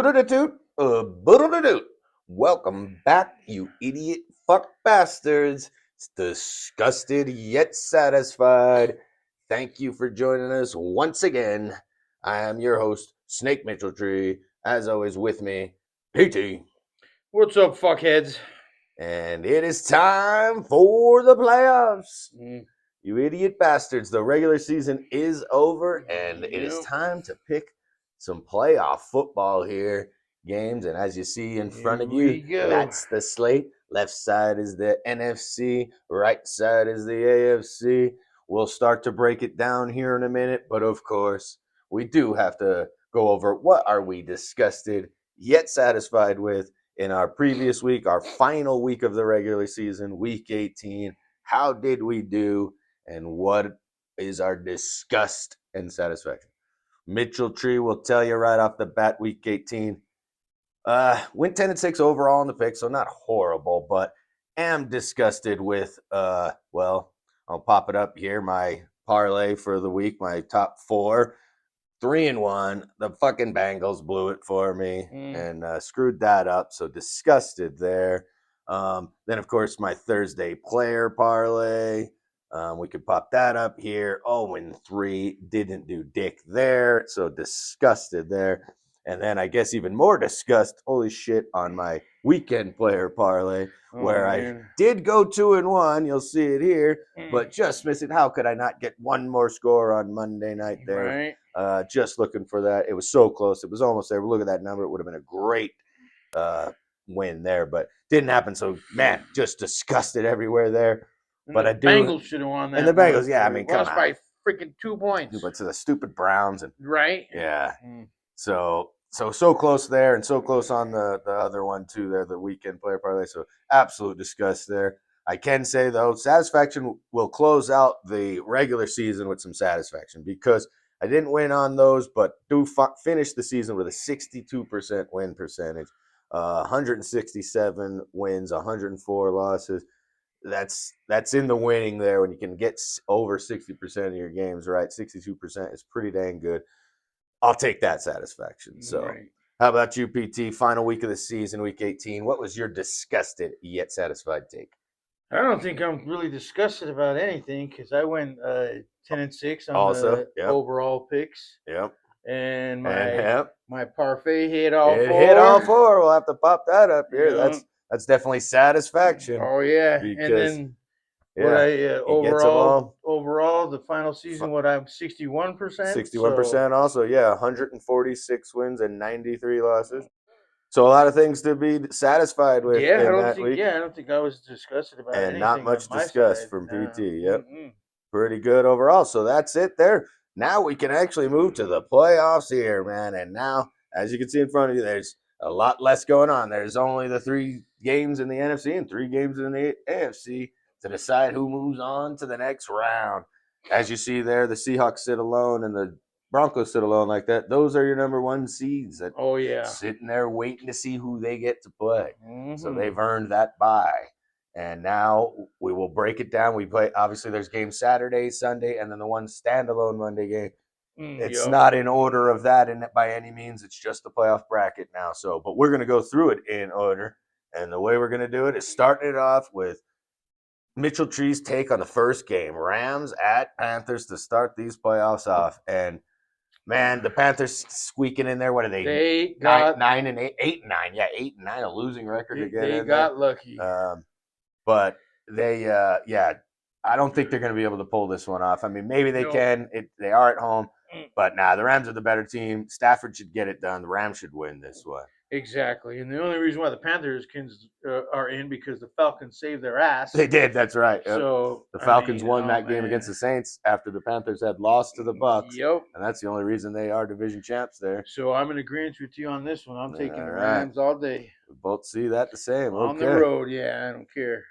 Boodle-da-toot, boodle-da-doot. Welcome back, you idiot fuck bastards. It's disgusted yet satisfied. Thank you for joining us once again. I am your host, Snake Mitchell Tree. As always, with me, PT. What's up, fuckheads? And it is time for the playoffs. Mm. You idiot bastards. The regular season is over, and it is Yep. time to pick some playoff football here. Games, and as you see in front of Here we you, go. that's the slate. Left side is the NFC, right side is the AFC. We'll start to break it down here in a minute, but of course, we do have to go over what are we disgusted yet satisfied with in our previous week, our final week of the regular season, week 18. How did we do? And what is our disgust and satisfaction? Mitchell Tree will tell you right off the bat, week 18. Went 10-6 overall in the pick, so not horrible, but am disgusted with, well, I'll pop it up here. My parlay for the week, my top four, 3-1. The fucking Bengals blew it for me and screwed that up. So disgusted there. Then, of course, my Thursday player parlay. We could pop that up here. 0-3. Didn't do dick there. So disgusted there. And then I guess even more disgust, holy shit, on my weekend player parlay, where I did go 2-1. You'll see it here, but just miss it. How could I not get one more score on Monday night there? Right. Just looking for that. It was so close. It was almost there. Look at that number. It would have been a great win there, but didn't happen. So, man, just disgusted everywhere there. And but the I do. Bengals should have won that. And the Bengals, yeah, I mean, come lost on. by freaking 2 points. But to the stupid Browns. And right? Yeah. So close there and so close on the other one, too, there, the weekend player parlay. So, absolute disgust there. I can say, though, satisfaction will close out the regular season with some satisfaction because I didn't win on those, but do finish the season with a 62% win percentage, 167 wins, 104 losses. That's in the winning there when you can get over 60% of your games right. 62% is pretty dang good. I'll take that satisfaction. So, Right. How about you, PT? Final week of the season, week 18. What was your disgusted yet satisfied take? I don't think I'm really disgusted about anything because I went 10-6 on Also, the yep. overall picks. Yep. And And my parfait hit all it four. hit all four. We'll have to pop that up here. Yeah. That's definitely satisfaction. Oh yeah, Because, and then what yeah, I he gets them all. overall the final season, what I'm 61%. 61% also, yeah, 146 wins and 93 losses. So a lot of things to be satisfied with Yeah, in that week. I don't think I was disgusted about And anything. not much on my disgust side. from No. PT. Yep. Pretty good overall. So that's it there. Now we can actually move to the playoffs here, man. And now, as you can see in front of you, there's a lot less going on. There's only the 3 games in the NFC and 3 games in the AFC to decide who moves on to the next round. As you see there, the Seahawks sit alone and the Broncos sit alone like that. Those are your number 1 seeds that Oh yeah, sitting there waiting to see who they get to play. So Mhm. they've earned that bye. And now we will break it down. We play, obviously, there's games Saturday, Sunday, and then the one standalone Monday game. It's Yup. not in order of that by any means. It's just the playoff bracket now. So, but we're going to go through it in order. And the way we're going to do it is starting it off with Mitchell Tree's take on the first game, Rams at Panthers to start these playoffs off. And man, the Panthers squeaking in there. What are they? They got 9 and 8, 8-9. Yeah, 8-9, a losing record to get they in got there. lucky. But they, yeah, I don't think they're going to be able to pull this one off. I mean, maybe they can. They are at home, but the Rams are the better team. Stafford should get it done. The Rams should win this one. Exactly, and the only reason why the Panthers are in because the Falcons saved their ass. They did. That's right. So the Falcons won that game against the Saints after the Panthers had lost to the Bucks. Yep, and that's the only reason they are division champs there. So I'm in agreement with you on this one. I'm taking the right. Rams all day. We both see that the same. On the road, yeah, I don't care.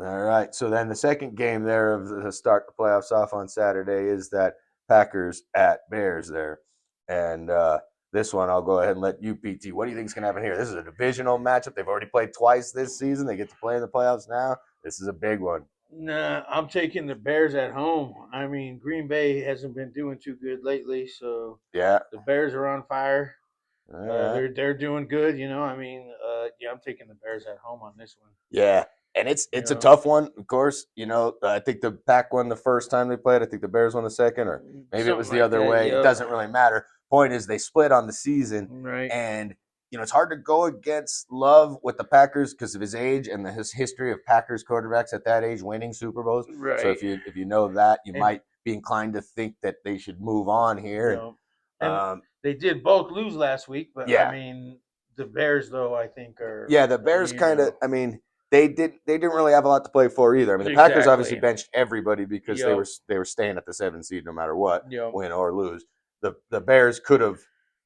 All right. So then the second game there of the start the playoffs off on Saturday is that Packers at Bears there. And this one, I'll go ahead and let you, PT. What do you think is going to happen here? This is a divisional matchup. They've already played twice this season. They get to play in the playoffs now. This is a big one. Nah, I'm taking the Bears at home. I mean, Green Bay hasn't been doing too good lately, so yeah, the Bears are on fire. All right. They're doing good. I mean, yeah, I'm taking the Bears at home on this one. Yeah, and You it's a know, tough one, of course. I think the Pack won the first time they played. I think the Bears won the second, or maybe it something was the like other that. way. It Yep. doesn't really matter. Point is, they split on the season, Right. and it's hard to go against Love with the Packers because of his age and his history of Packers quarterbacks at that age winning Super Bowls. So Right. if you know that, you And might be inclined to think that they should move on here. you And know, and um, they did both lose last week, but I yeah, mean, the Bears though I think are yeah, the Bears you kind of. know I mean, they didn't really have a lot to play for either. I mean, the Packers obviously exactly. benched everybody because Yep. they were staying at the 7 seed no matter what, Yep. win or lose. The Bears could have,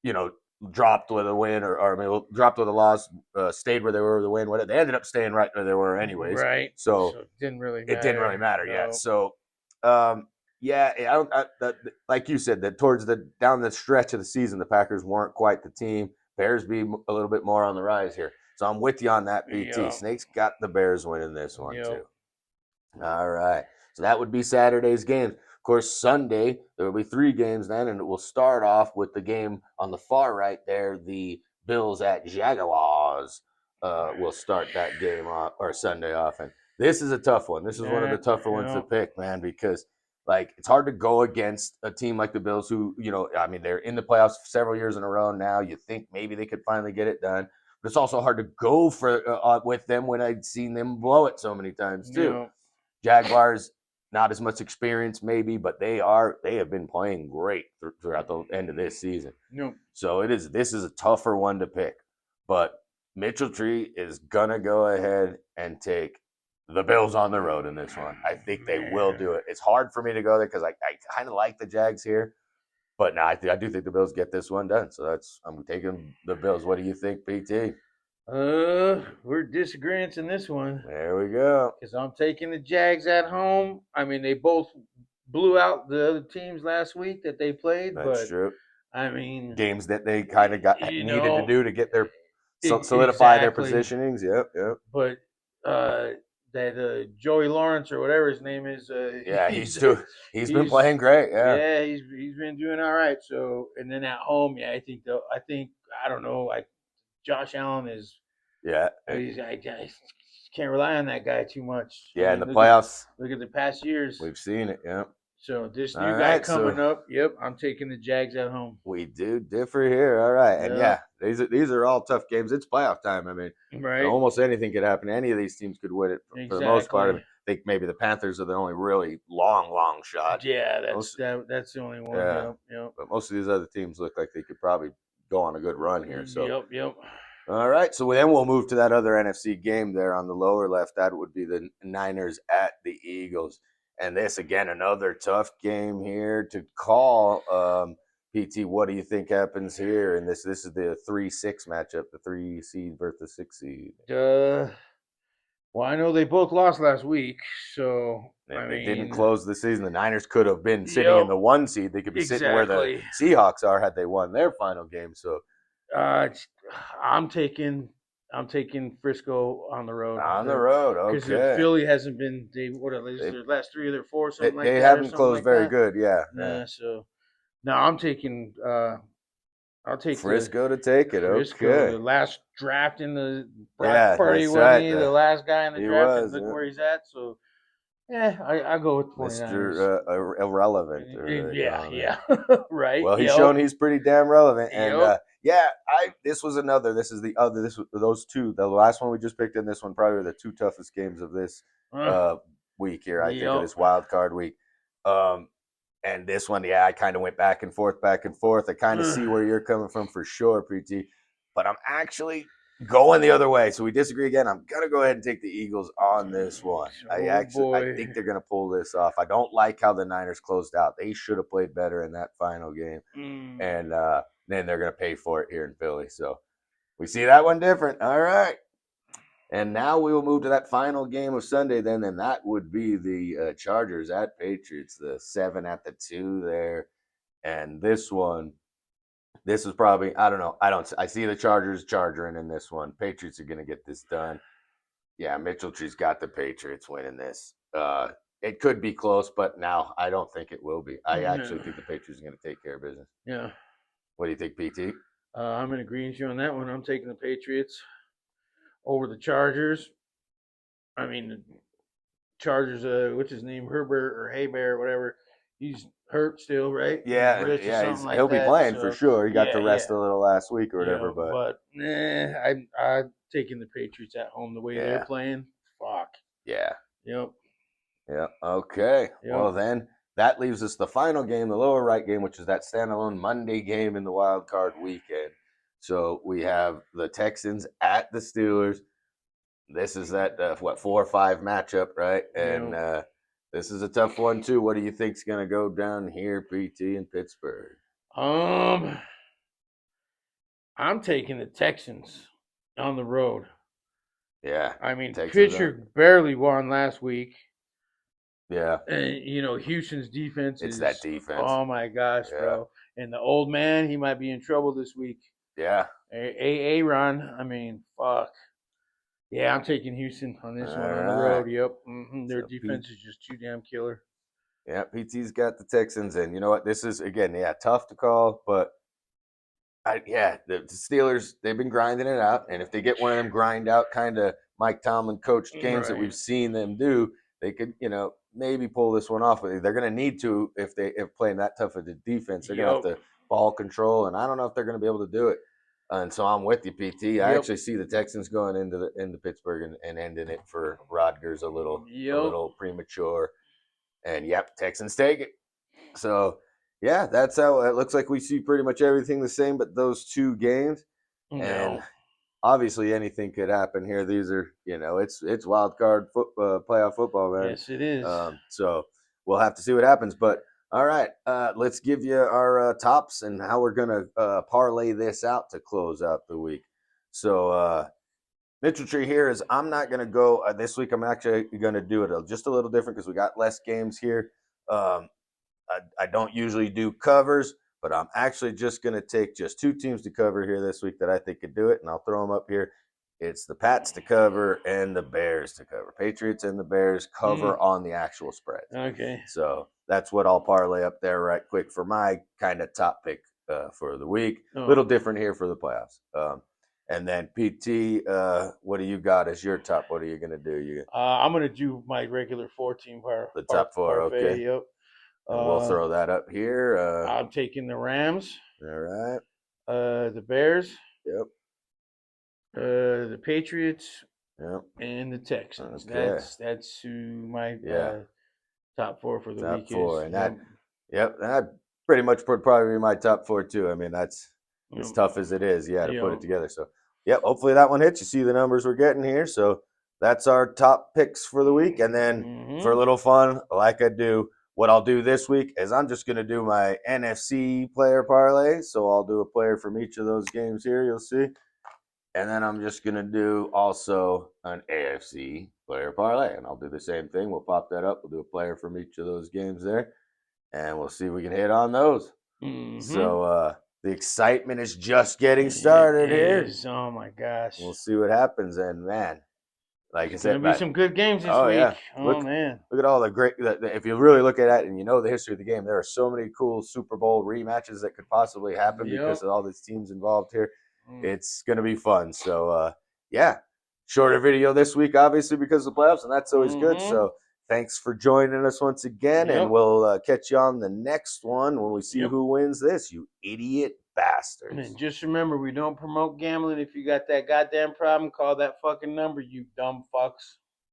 you know, dropped with a win or I mean, dropped with a loss, stayed where they were with a win. What they ended up staying right where they were anyways. Right. So So it didn't really it didn't really matter. matter yet. No. So, yeah, I don't. Like you said, that towards the down the stretch of the season, the Packers weren't quite the team. Bears be a little bit more on the rise here. So I'm with you on that, PT. Yep. Snakes got the Bears winning this one Yep. too. All right. So that would be Saturday's games. Of course, Sunday, there will be three games then, and it will start off with the game on the far right there, the Bills at Jaguars. Will start that game off or Sunday off. And this is a tough one. This is one of the tougher ones to Yep. pick, man, because like it's hard to go against a team like the Bills who, I mean, they're in the playoffs several years in a row now. You think maybe they could finally get it done. But it's also hard to go for with them when I'd seen them blow it so many times too. Yep. Jaguars, not as much experience maybe, but they have been playing great throughout the end of this season. Yep. So this is a tougher one to pick. But Mitchell Tree is gonna go ahead and take the Bills on the road in this one. I think they will Man. do it. It's hard for me to go there because I kind of like the Jags here, but now I do think the Bills get this one done. So I'm taking the Bills. What do you think, PT? We're disagreeing in this one There we go. because I'm taking the Jags at home. I mean, they both blew out the other teams last week that they played, That's but true. I mean, Games that they kind of got you needed to know, do to get their solidify their exactly. positionings. Yep, yep. But uh, that Joey Lawrence or whatever his name is, Yeah, he's he's been he's playing great. Yeah, yeah, he's been doing all right. So and then at home, yeah, I think I don't know, like Josh Allen is yeah, I can't rely on that guy too much. I yeah. In mean, the playoffs, look at the past years. we've seen it. Yeah. So this All new guy right, so coming up, yep, I'm taking the Jags at home. we do differ here. All right, and Yep, yeah, these are all tough games. It's playoff time. I mean, right, almost anything could happen. Any of these teams could win it for the most part. I exactly. mean, I think maybe the Panthers are the only really long shot. Yeah, Most, that's the only one. yeah, Yep, yep, but most of these other teams look like they could probably go on a good run here. So yep. all right, so then we'll move to that other NFC game there on the lower left. That would be the Niners at the Eagles, and this again another tough game here to call. PT, what do you think happens here? And this is the 3-6 matchup, the 3 seed versus the 6 seed. Well, I know they both lost last week, so I They didn't mean, close the season. The Niners could have been sitting in yep, the 1 seed. They could be sitting where the exactly. Seahawks are had they won their final game. So Uh, I'm taking I'm taking Frisco on the road on the road, because okay. Philly hasn't been they what at least They their last three of their four something like they that or haven't something closed like very that. good. Yeah, yeah. Nah, so no, I'm taking I'll take the Frisco to take it. Frisco, Okay. the last draft in the Brock Yeah, Purdy that's wasn't right. he the last guy in the He draft and was look where he's at. So yeah, I go with 49ers. Mr. Irrelevant, or they Yeah, call him. yeah, right. Well, he's Yep, shown he's pretty damn relevant. And yep. yeah, this was another. This is the other. This was those two. The last one we just picked in this one probably were the two toughest games of this Uh, uh, week here. I think of yep. this wild card week. Um, and this one, yeah, I kind of went back and forth, back and forth. I kind of Uh, see where you're coming from for sure, PT. But I'm actually going the other way. So we disagree again. I'm gonna go ahead and take the Eagles on this one. oh I boy. think they're gonna pull this off. I don't like how the Niners closed out. They should have played better in that final game, Mm. and then they're gonna pay for it here in Philly. So we see that one different. All right. And now we will move to that final game of Sunday, then, and that would be the Chargers at Patriots, the 7-2 there. And this is probably, I don't know. I see the Chargers charging in this one. Patriots are going to get this done. Yeah, Mitchell Tree's got the Patriots winning this. It could be close, but now I don't think it will be. I actually Yeah. think the Patriots are going to take care of business. Yeah. What do you think, PT? I'm in agreement with you on that one. I'm taking the Patriots over the Chargers. I mean, the Chargers, what's his name, Herbert or Haybear, whatever. He's hurt still, right? His Yeah, wrist or yeah, something like he'll be that. playing for So sure. He got yeah, to yeah, rest a little last week or whatever, but but I'm taking the Patriots at home the way they're yeah, playing. Fuck. yeah. Yep. Yeah. Okay. Yep. Well, then that leaves us the final game, the lower right game, which is that standalone Monday game in the wild card weekend. So we have the Texans at the Steelers. This is that what 4 or 5 matchup, right? And Yep. this is a tough one too. What do you think's going to go down here, PT in Pittsburgh? Um, I'm taking the Texans on the road. Yeah, I mean, Texans. Pittsburgh barely won last week. Yeah, And Houston's defense it's that is, defense. oh my gosh, Yeah, bro. And the old man, he might be in trouble this week. yeah. Aaron, I mean, fuck. Yeah, I'm taking Houston on All this one on the right. road. Yep. Their So Pete. defense is just too damn killer. Yeah, PT's got the Texans, and you know what? This is again, yeah, tough to call, but yeah, the Steelers they've been grinding it out, and if they get one of them grind out kind of Mike Tomlin coached games that Right. we've seen them do, they could maybe pull this one off. But they're going to need to if playing that tough of a defense. They're going to have Yep. to ball control, and I don't know if they're going to be able to do it. And so I'm with you, PT. I Yep. actually see the Texans going into Pittsburgh and ending it for Rodgers a Yep. little premature. And yep, Texans take it. So yeah, that's how it looks like we see pretty much everything the same, but those 2 games. And No. obviously anything could happen here. These are it's wild card playoff football, man. Yes, it is. So we'll have to see what happens. But all right, let's give you our tops and how we're gonna parlay this out to close out the week. So Mitchell Tree here is I'm not going to go this week. I'm actually going to do it just a little different because we got less games here. Um, I don't usually do covers, but I'm actually just going to take just 2 teams to cover here this week that I think could do it, and I'll throw them up here. It's the Pats to cover and the Bears to cover. Patriots and the Bears Mm, cover on the actual spreads. okay. So that's what I'll parlay up there right quick for my kind of top pick for the week. A Oh, little different here for the playoffs. And then PT, what do you got as your top? What are you going to do? You I'm gonna do my regular 14 the top four, parfait. okay? Yep. And we'll Uh, throw that up here. I'm taking the Rams, All right. the Bears, Yep. the Patriots, Yep. and the Texans. Okay. That's who my Yeah. top four for the Top week is. four, and Yep. that pretty much would probably be my top four too. I mean, that's as Yep. tough as it is, yeah, to put Yep. it together. So, yep. Hopefully that one hits. You see the numbers we're getting here. So that's our top picks for the week, and then for a Mm-hmm. little fun, like I do. What I'll do this week is I'm just going to do my NFC player parlay. So I'll do a player from each of those games here. You'll see. And then I'm just going to do also an AFC player parlay. And I'll do the same thing. We'll pop that up. We'll do a player from each of those games there. And we'll see if we can hit on those. Mm-hmm. So the excitement is just getting It started here. is. Oh my gosh. We'll see what happens. And man, like I It's gonna said, be but some good games this oh week. yeah, Oh look man. look at all the great. If you really look at it and you know the history of the game, there are so many cool Super Bowl rematches that could possibly happen Yep. because of all these teams involved here. Mm. It's gonna be fun. So yeah, shorter video this week, obviously because of the playoffs, and that's always good. Mm-hmm. So thanks for joining us once again, and Yep. we'll catch you on the next one when we see Yep. who wins this. You idiot And bastards. just remember, we don't promote gambling. If you got that goddamn problem, call that fucking number, you dumb fucks.